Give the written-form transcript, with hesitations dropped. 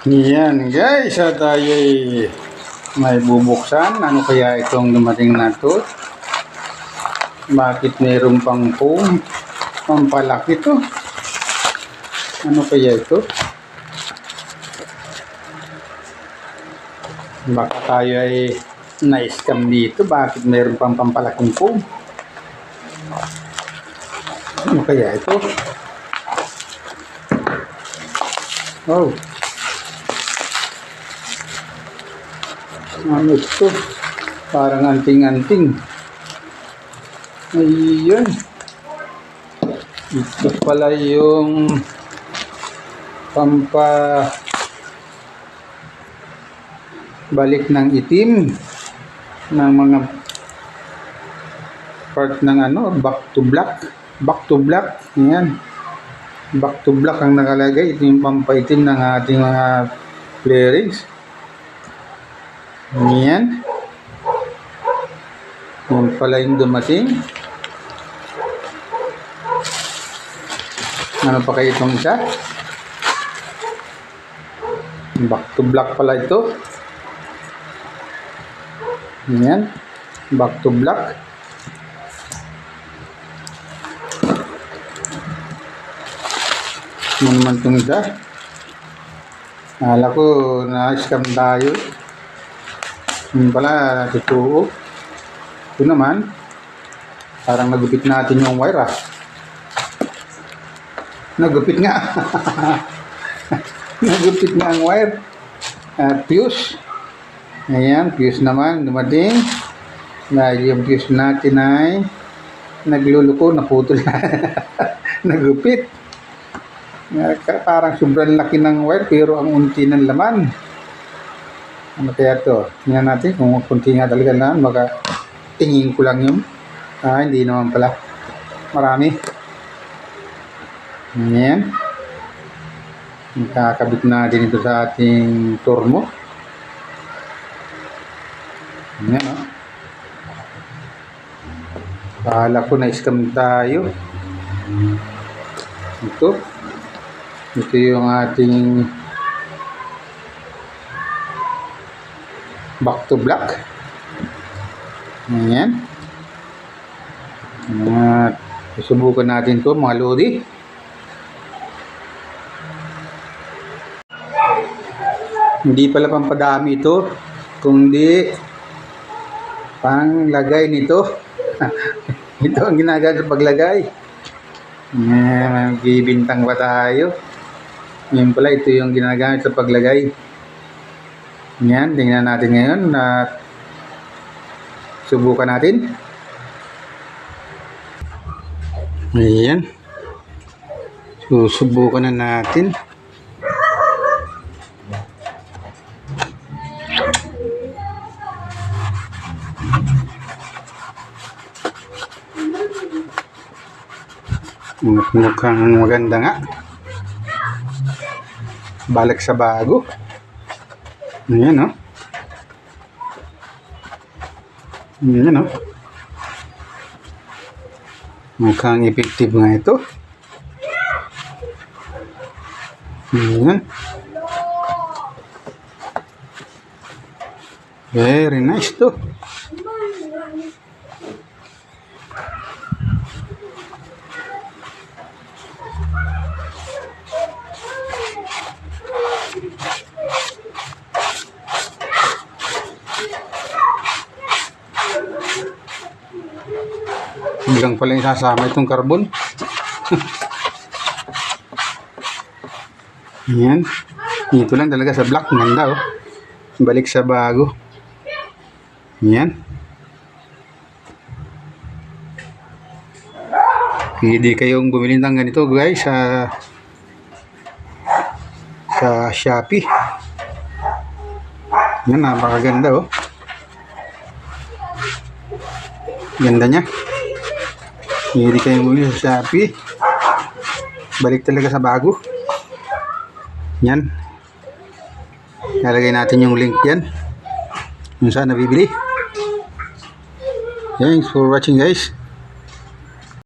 Yan guys, at tayo may bubuksan. Ano kaya itong dumating na to? Bakit mayroon pang foam? Pampalaki to. Ano kaya ito? Baka tayo ay na-scam dito. Bakit mayroon pang pampalaking foam? Ano kaya ito? Oh. Ano ito? Parang anting-anting. Ayan. Ito pala yung balik ng itim ng mga part ng back to black. Ayan. Back to black ang nakalagay. Ito yung pampaitim ng ating mga flarings. Yan. Yan pala yung dumating. Ano pa kayo itong isa? Back to black pala ito. Yan. Back to black. Ano naman itong isa? Akala ko na-scam tayo. Yun pala, totoo. Ito naman, parang nagupit natin yung wire Nagupit nga. Nagupit nga ang wire. Fuse. Ayan, fuse naman, dumating. Dahil yung fuse natin ay nagluluko, naputol na. Nagupit. Parang sobrang laki ng wire pero ang unti ng laman. Ano kaya ito? Tingnan natin kung kunti nga talaga naman. Baka tingin ko lang yun. Hindi naman pala. Marami. Ayan. Kakabit natin ito sa ating turmo. Ayan o. Bahala ko na-scam tayo. Ito yung ating back to black. Ayan. At susubukan natin to mga lodi. Hindi pala pampadami ito, kundi panglagay nito. Ito ang ginagawa sa paglagay. Magbibintang pa tayo. Ngayon pala ito yung ginagamit sa paglagay. Yan, tingnan natin ngayon at subukan natin. Ayan. Susubukan na natin. Mukhang maganda nga. Balik sa bago. Ayan o. Ayan o. Mukhang effective nga ito. Ayan. Very nice to. Biglang pala yung sasama itong carbon. Ayan. Ito lang talaga sa black. Ganda oh. Balik sa bago. Ayan. Pwede kayong bumili ng ganito guys sa Shopee. Ayan, napakaganda oh. Ganda niya. Pwede kayong bumili sa Shopee. Balik talaga sa bago. Yan. Nalagay natin yung link yan. Kung saan nabibili. Thanks for watching guys.